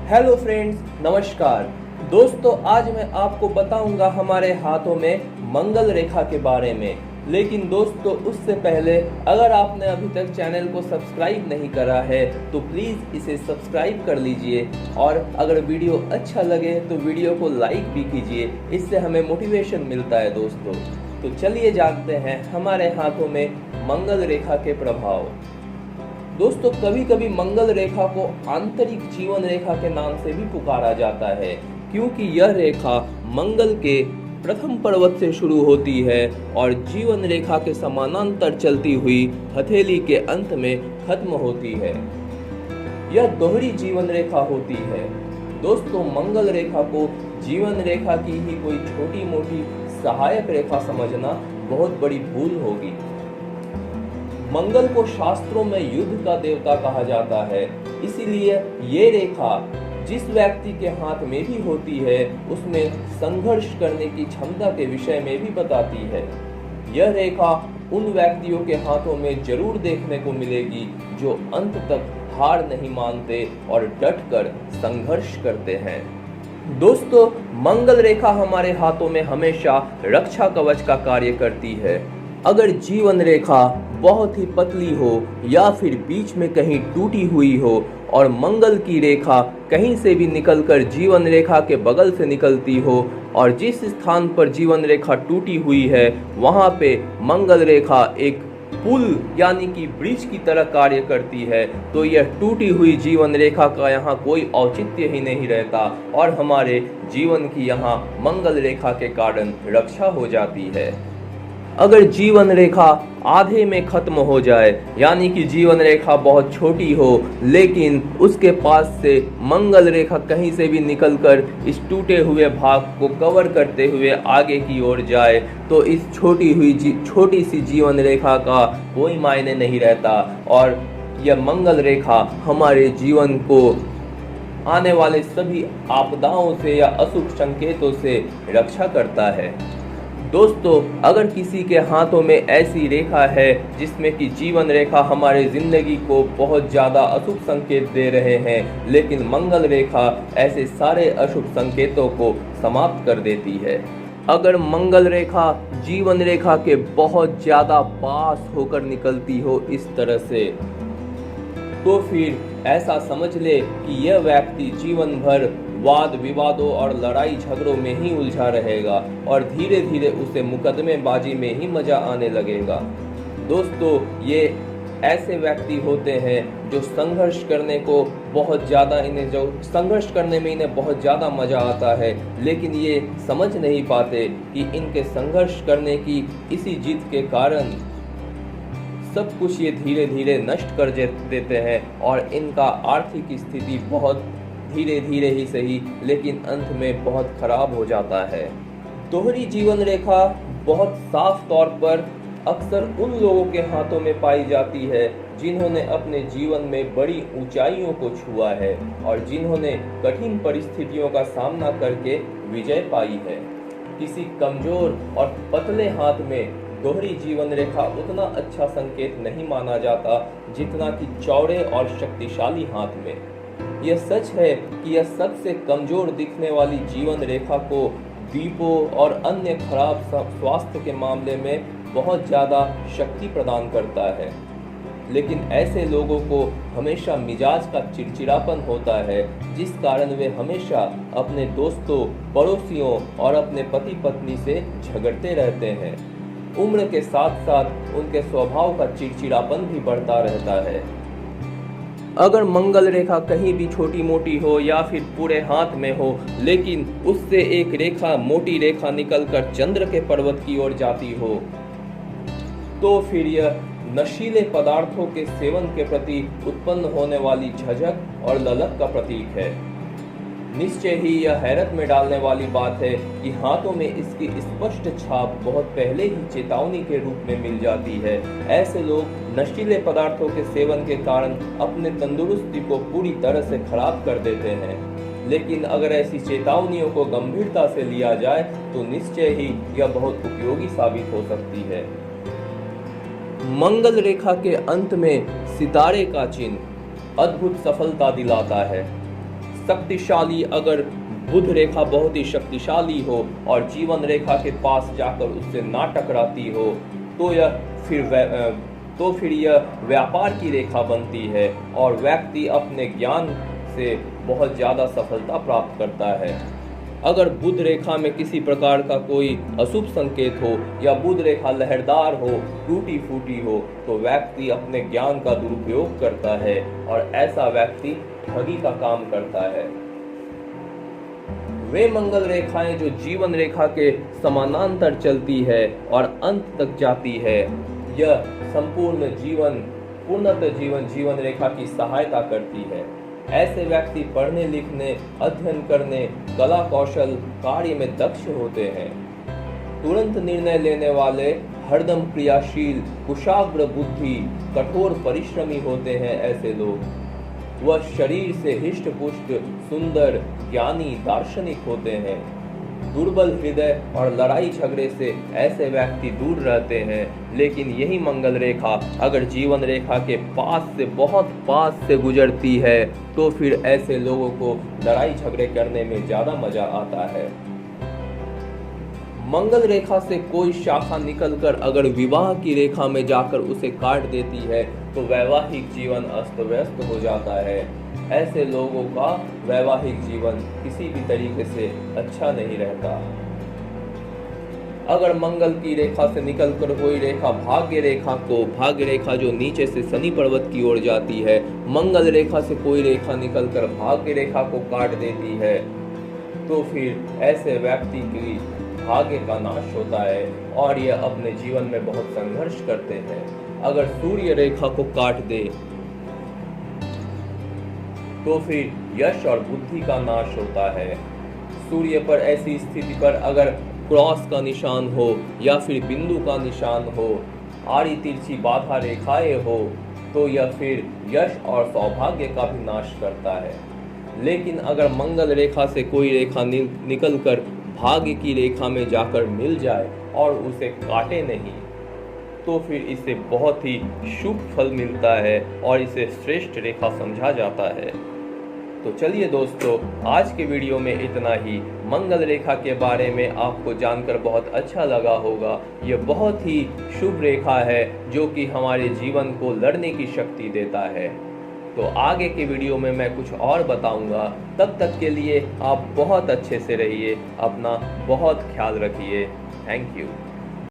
Hello friends, नमस्कार दोस्तों। आज मैं आपको बताऊंगा हमारे हाथों में मंगल रेखा के बारे में। लेकिन दोस्तों, उससे पहले अगर आपने अभी तक चैनल को सब्सक्राइब नहीं करा है तो प्लीज़ इसे सब्सक्राइब कर लीजिए, और अगर वीडियो अच्छा लगे तो वीडियो को लाइक भी कीजिए। इससे हमें मोटिवेशन मिलता है दोस्तों। तो चलिए जानते हैं हमारे हाथों में मंगल रेखा के प्रभाव। दोस्तों, कभी कभी मंगल रेखा को आंतरिक जीवन रेखा के नाम से भी पुकारा जाता है, क्योंकि यह रेखा मंगल के प्रथम पर्वत से शुरू होती है और जीवन रेखा के समानांतर चलती हुई हथेली के अंत में खत्म होती है। यह दोहरी जीवन रेखा होती है। दोस्तों, मंगल रेखा को जीवन रेखा की ही कोई छोटी मोटी सहायक रेखा समझना बहुत बड़ी भूल होगी। मंगल को शास्त्रों में युद्ध का देवता कहा जाता है, इसीलिए ये रेखा जिस व्यक्ति के हाथ में भी होती है उसमें संघर्ष करने की क्षमता के विषय में भी बताती है। यह रेखा उन व्यक्तियों के हाथों में जरूर देखने को मिलेगी जो अंत तक हार नहीं मानते और डटकर संघर्ष करते हैं। दोस्तों, मंगल रेखा हमारे हाथों में हमेशा रक्षा कवच का कार्य करती है। अगर जीवन रेखा बहुत ही पतली हो या फिर बीच में कहीं टूटी हुई हो और मंगल की रेखा कहीं से भी निकलकर जीवन रेखा के बगल से निकलती हो और जिस स्थान पर जीवन रेखा टूटी हुई है वहां पे मंगल रेखा एक पुल यानी कि ब्रिज की तरह कार्य करती है, तो यह टूटी हुई जीवन रेखा का यहाँ कोई औचित्य ही नहीं रहता और हमारे जीवन की यहाँ मंगल रेखा के कारण रक्षा हो जाती है। अगर जीवन रेखा आधे में खत्म हो जाए, यानी कि जीवन रेखा बहुत छोटी हो लेकिन उसके पास से मंगल रेखा कहीं से भी निकलकर इस टूटे हुए भाग को कवर करते हुए आगे की ओर जाए, तो इस छोटी सी जीवन रेखा का कोई मायने नहीं रहता और यह मंगल रेखा हमारे जीवन को आने वाले सभी आपदाओं से या अशुभ संकेतों से रक्षा करता है। दोस्तों, अगर किसी के हाथों में ऐसी रेखा है जिसमें कि जीवन रेखा हमारे जिंदगी को बहुत ज़्यादा अशुभ संकेत दे रहे हैं, लेकिन मंगल रेखा ऐसे सारे अशुभ संकेतों को समाप्त कर देती है। अगर मंगल रेखा जीवन रेखा के बहुत ज़्यादा पास होकर निकलती हो इस तरह से, तो फिर ऐसा समझ ले कि यह व्यक्ति जीवन भर वाद विवादों और लड़ाई झगड़ों में ही उलझा रहेगा और धीरे धीरे उसे मुकदमेबाजी में ही मजा आने लगेगा। दोस्तों, ये ऐसे व्यक्ति होते हैं जो संघर्ष करने को बहुत ज़्यादा संघर्ष करने में इन्हें बहुत ज़्यादा मजा आता है, लेकिन ये समझ नहीं पाते कि इनके संघर्ष करने की इसी जिद के कारण सब कुछ ये धीरे धीरे नष्ट कर देते हैं और इनका आर्थिक स्थिति बहुत धीरे धीरे ही सही लेकिन अंत में बहुत खराब हो जाता है। दोहरी जीवन रेखा बहुत साफ तौर पर अक्सर उन लोगों के हाथों में पाई जाती है जिन्होंने अपने जीवन में बड़ी ऊंचाइयों को छुआ है और जिन्होंने कठिन परिस्थितियों का सामना करके विजय पाई है। किसी कमजोर और पतले हाथ में दोहरी जीवन रेखा उतना अच्छा संकेत नहीं माना जाता जितना कि चौड़े और शक्तिशाली हाथ में। यह सच है कि यह सबसे कमजोर दिखने वाली जीवन रेखा को दीपों और अन्य खराब स्वास्थ्य के मामले में बहुत ज़्यादा शक्ति प्रदान करता है, लेकिन ऐसे लोगों को हमेशा मिजाज का चिड़चिड़ापन होता है, जिस कारण वे हमेशा अपने दोस्तों, पड़ोसियों और अपने पति पत्नी से झगड़ते रहते हैं। उम्र के साथ साथ उनके स्वभाव का चिड़चिड़ापन भी बढ़ता रहता है। अगर मंगल रेखा कहीं भी छोटी मोटी हो या फिर पूरे हाथ में हो, लेकिन उससे एक रेखा मोटी रेखा निकलकर चंद्र के पर्वत की ओर जाती हो, तो फिर यह नशीले पदार्थों के सेवन के प्रति उत्पन्न होने वाली झझक और ललक का प्रतीक है। निश्चय ही यह हैरत में डालने वाली बात है कि हाथों में इसकी स्पष्ट छाप बहुत पहले ही चेतावनी के रूप में मिल जाती है। ऐसे लोग नशीले पदार्थों के सेवन के कारण अपने तंदुरुस्ती को पूरी तरह से खराब कर देते हैं, लेकिन अगर ऐसी चेतावनियों को गंभीरता से लिया जाए तो निश्चय ही यह बहुत उपयोगी साबित हो सकती है। मंगल रेखा के अंत में सितारे का चिन्ह अद्भुत सफलता दिलाता है। शक्तिशाली अगर बुध रेखा बहुत ही शक्तिशाली हो और जीवन रेखा के पास जाकर उससे ना टकराती हो तो फिर यह व्यापार की रेखा बनती है और व्यक्ति अपने ज्ञान से बहुत ज़्यादा सफलता प्राप्त करता है। अगर बुध रेखा में किसी प्रकार का कोई अशुभ संकेत हो या बुध रेखा लहरदार हो, टूटी फूटी हो, तो व्यक्ति अपने ज्ञान का दुरुपयोग करता है और ऐसा व्यक्ति ठगी का काम करता है। वे मंगल रेखाएं जो जीवन रेखा के समानांतर चलती है और अंत तक जाती है, यह संपूर्ण जीवन रेखा की सहायता करती है। ऐसे व्यक्ति पढ़ने लिखने, अध्ययन करने, कला कौशल कार्य में दक्ष होते हैं। तुरंत निर्णय लेने वाले, हरदम क्रियाशील, कुशाग्र बुद्धि, कठोर परिश्रमी होते हैं ऐसे लोग। वह शरीर से हिष्ट पुष्ट, सुंदर, ज्ञानी, दार्शनिक होते हैं। दुर्बल हृदय और लड़ाई झगड़े से ऐसे व्यक्ति दूर रहते हैं। लेकिन यही मंगल रेखा अगर जीवन रेखा के बहुत पास से गुजरती है तो फिर ऐसे लोगों को लड़ाई झगड़े करने में ज्यादा मजा आता है। मंगल रेखा से कोई शाखा निकलकर अगर विवाह की रेखा में जाकर उसे काट देती है तो वैवाहिक जीवन अस्त व्यस्त हो जाता है। ऐसे लोगों का वैवाहिक जीवन किसी भी तरीके से अच्छा नहीं रहता। अगर मंगल की रेखा से निकलकर कोई रेखा भाग्य रेखा जो नीचे से शनि पर्वत की ओर जाती है, मंगल रेखा से कोई रेखा निकलकर भाग्य रेखा को काट देती है तो फिर ऐसे व्यक्ति की भाग्य का नाश होता है और यह अपने जीवन में बहुत संघर्ष करते हैं। अगर सूर्य रेखा को काट दे तो फिर यश और बुद्धि का नाश होता है। सूर्य पर ऐसी स्थिति पर अगर क्रॉस का निशान हो या फिर बिंदु का निशान हो, आड़ी तिरछी बाधा रेखाएं हो, तो यह फिर यश और सौभाग्य का भी नाश करता है। लेकिन अगर मंगल रेखा से कोई रेखा निकलकर भाग्य की रेखा में जाकर मिल जाए और उसे काटे नहीं तो फिर इसे बहुत ही शुभ फल मिलता है और इसे श्रेष्ठ रेखा समझा जाता है। तो चलिए दोस्तों, आज के वीडियो में इतना ही। मंगल रेखा के बारे में आपको जानकर बहुत अच्छा लगा होगा। ये बहुत ही शुभ रेखा है जो कि हमारे जीवन को लड़ने की शक्ति देता है। तो आगे के वीडियो में मैं कुछ और बताऊंगा। तब तक के लिए आप बहुत अच्छे से रहिए, अपना बहुत ख्याल रखिए। Thank you.